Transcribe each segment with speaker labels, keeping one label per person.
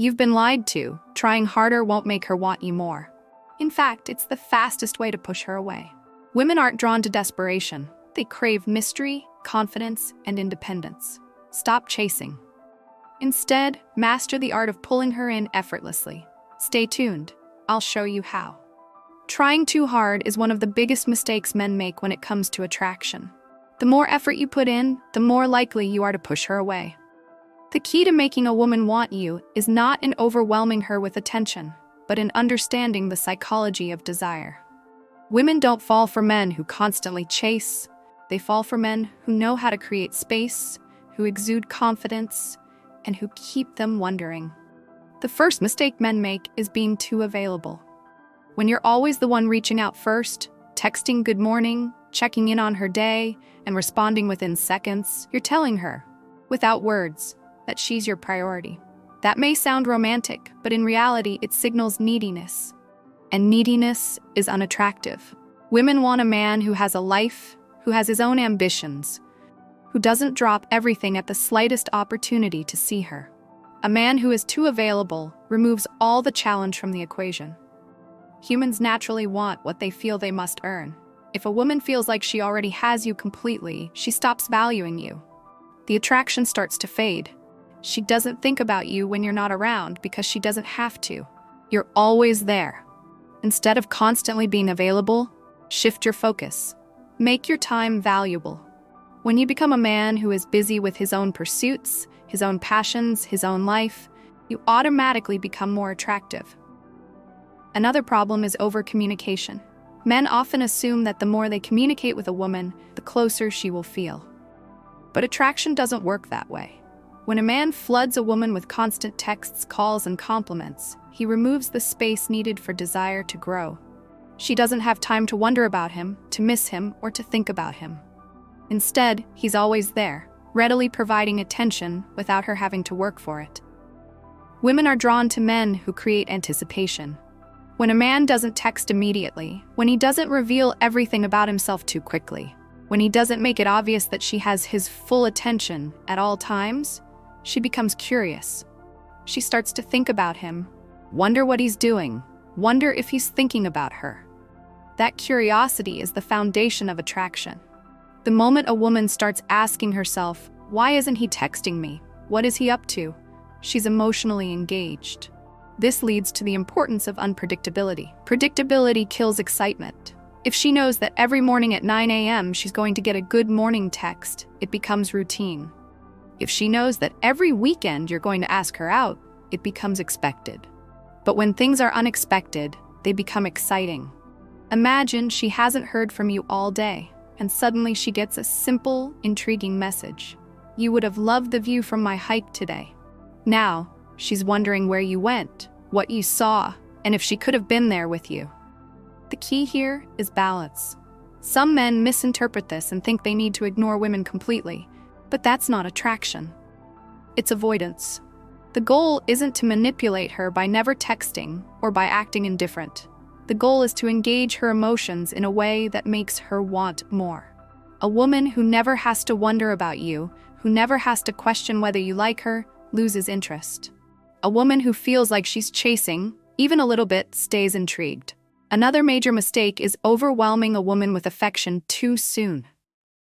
Speaker 1: You've been lied to. Trying harder won't make her want you more. In fact, it's the fastest way to push her away. Women aren't drawn to desperation. They crave mystery, confidence, and independence. Stop chasing. Instead, master the art of pulling her in effortlessly. Stay tuned. I'll show you how. Trying too hard is one of the biggest mistakes men make when it comes to attraction. The more effort you put in, the more likely you are to push her away. The key to making a woman want you is not in overwhelming her with attention, but in understanding the psychology of desire. Women don't fall for men who constantly chase. They fall for men who know how to create space, who exude confidence, and who keep them wondering. The first mistake men make is being too available. When you're always the one reaching out first, texting good morning, checking in on her day, and responding within seconds, you're telling her, without words, that she's your priority. That may sound romantic, but in reality, it signals neediness. And neediness is unattractive. Women want a man who has a life, who has his own ambitions, who doesn't drop everything at the slightest opportunity to see her. A man who is too available removes all the challenge from the equation. Humans naturally want what they feel they must earn. If a woman feels like she already has you completely, she stops valuing you. The attraction starts to fade. She doesn't think about you when you're not around because she doesn't have to. You're always there. Instead of constantly being available, shift your focus. Make your time valuable. When you become a man who is busy with his own pursuits, his own passions, his own life, you automatically become more attractive. Another problem is over-communication. Men often assume that the more they communicate with a woman, the closer she will feel. But attraction doesn't work that way. When a man floods a woman with constant texts, calls, and compliments, he removes the space needed for desire to grow. She doesn't have time to wonder about him, to miss him, or to think about him. Instead, he's always there, readily providing attention without her having to work for it. Women are drawn to men who create anticipation. When a man doesn't text immediately, when he doesn't reveal everything about himself too quickly, when he doesn't make it obvious that she has his full attention at all times, she becomes curious. She starts to think about him, wonder what he's doing, wonder if he's thinking about her. That curiosity is the foundation of attraction. The moment a woman starts asking herself, "Why isn't he texting me? What is he up to?" she's emotionally engaged. This leads to the importance of unpredictability. Predictability kills excitement. If she knows that every morning at 9 a.m. she's going to get a good morning text, it becomes routine. If she knows that every weekend you're going to ask her out, it becomes expected. But when things are unexpected, they become exciting. Imagine she hasn't heard from you all day, and suddenly she gets a simple, intriguing message. "You would have loved the view from my hike today." Now, she's wondering where you went, what you saw, and if she could have been there with you. The key here is balance. Some men misinterpret this and think they need to ignore women completely, but that's not attraction. It's avoidance. The goal isn't to manipulate her by never texting or by acting indifferent. The goal is to engage her emotions in a way that makes her want more. A woman who never has to wonder about you, who never has to question whether you like her, loses interest. A woman who feels like she's chasing, even a little bit, stays intrigued. Another major mistake is overwhelming a woman with affection too soon.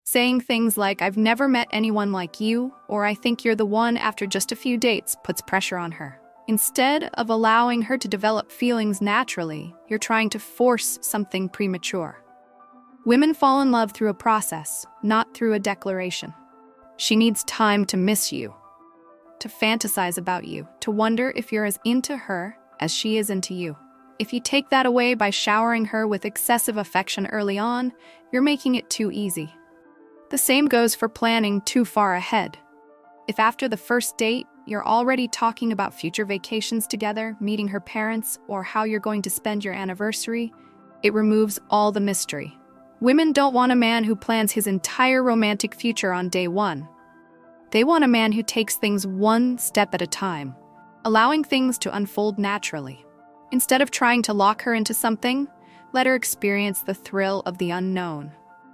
Speaker 1: Saying things like, "I've never met anyone like you," or "I think you're the one," after just a few dates puts pressure on her. Instead of allowing her to develop feelings naturally, you're trying to force something premature. Women fall in love through a process, not through a declaration. She needs time to miss you, to fantasize about you, to wonder if you're as into her as she is into you. If you take that away by showering her with excessive affection early on, you're making it too easy. The same goes for planning too far ahead. If after the first date, you're already talking about future vacations together, meeting her parents, or how you're going to spend your anniversary, it removes all the mystery. Women don't want a man who plans his entire romantic future on day one. They want a man who takes things one step at a time, allowing things to unfold naturally. Instead of trying to lock her into something, let her experience the thrill of the unknown.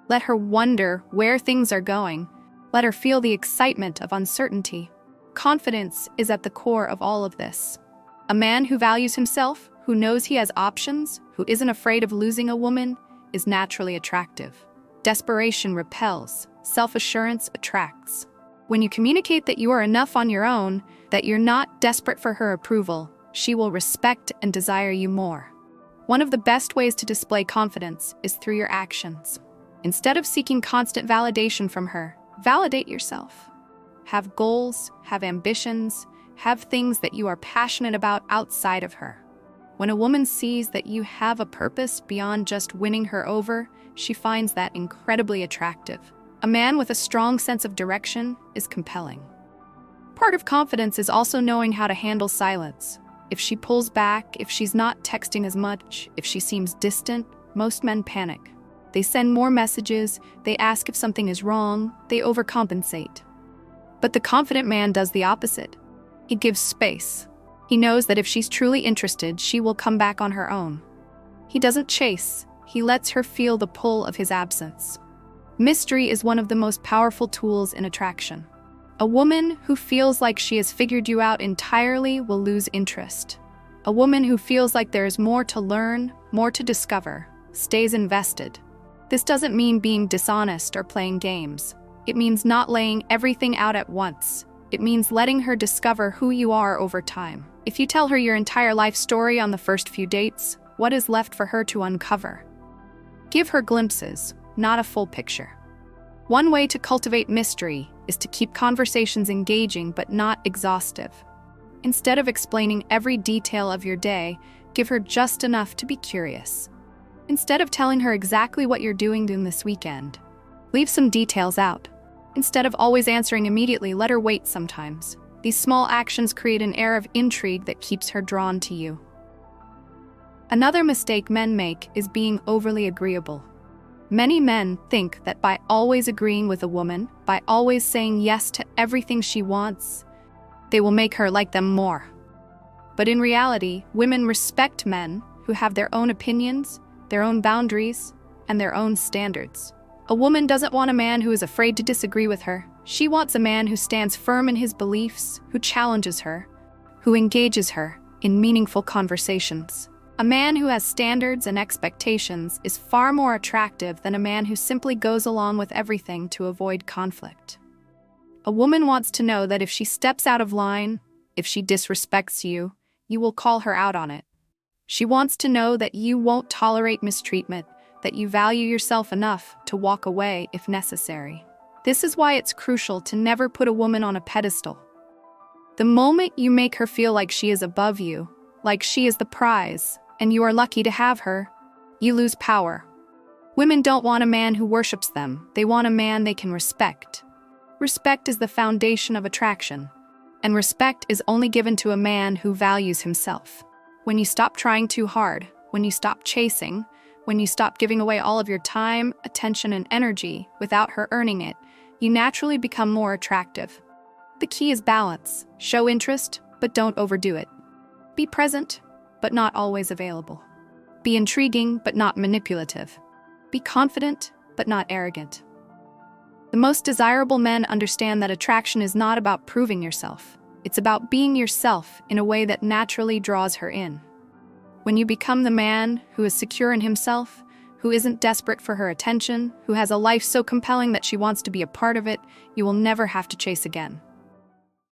Speaker 1: Let her wonder where things are going. Let her feel the excitement of uncertainty. Confidence is at the core of all of this. A man who values himself, who knows he has options, who isn't afraid of losing a woman, is naturally attractive. Desperation repels, self-assurance attracts. When you communicate that you are enough on your own, that you're not desperate for her approval, she will respect and desire you more. One of the best ways to display confidence is through your actions. Instead of seeking constant validation from her, validate yourself. Have goals, have ambitions, have things that you are passionate about outside of her. When a woman sees that you have a purpose beyond just winning her over, she finds that incredibly attractive. A man with a strong sense of direction is compelling. Part of confidence is also knowing how to handle silence. If she pulls back, if she's not texting as much, if she seems distant, most men panic. They send more messages, they ask if something is wrong, they overcompensate. But the confident man does the opposite. He gives space. He knows that if she's truly interested, she will come back on her own. He doesn't chase, he lets her feel the pull of his absence. Mystery is one of the most powerful tools in attraction. A woman who feels like she has figured you out entirely will lose interest. A woman who feels like there is more to learn, more to discover, stays invested. This doesn't mean being dishonest or playing games. It means not laying everything out at once. It means letting her discover who you are over time. If you tell her your entire life story on the first few dates, what is left for her to uncover? Give her glimpses, not a full picture. One way to cultivate mystery is to keep conversations engaging but not exhaustive. Instead of explaining every detail of your day, give her just enough to be curious. Instead of telling her exactly what you're doing this weekend, leave some details out. Instead of always answering immediately, let her wait sometimes. These small actions create an air of intrigue that keeps her drawn to you. Another mistake men make is being overly agreeable. Many men think that by always agreeing with a woman, by always saying yes to everything she wants, they will make her like them more. But in reality, women respect men who have their own opinions, their own boundaries, and their own standards. A woman doesn't want a man who is afraid to disagree with her. She wants a man who stands firm in his beliefs, who challenges her, who engages her in meaningful conversations. A man who has standards and expectations is far more attractive than a man who simply goes along with everything to avoid conflict. A woman wants to know that if she steps out of line, if she disrespects you, you will call her out on it. She wants to know that you won't tolerate mistreatment, that you value yourself enough to walk away if necessary. This is why it's crucial to never put a woman on a pedestal. The moment you make her feel like she is above you, like she is the prize, and you are lucky to have her, you lose power. Women don't want a man who worships them. They want a man they can respect. Respect is the foundation of attraction, and respect is only given to a man who values himself. When you stop trying too hard, when you stop chasing, when you stop giving away all of your time, attention, and energy without her earning it, you naturally become more attractive. The key is balance. Show interest, but don't overdo it. Be present, but not always available. Be intriguing, but not manipulative. Be confident, but not arrogant. The most desirable men understand that attraction is not about proving yourself. It's about being yourself in a way that naturally draws her in. When you become the man who is secure in himself, who isn't desperate for her attention, who has a life so compelling that she wants to be a part of it, you will never have to chase again.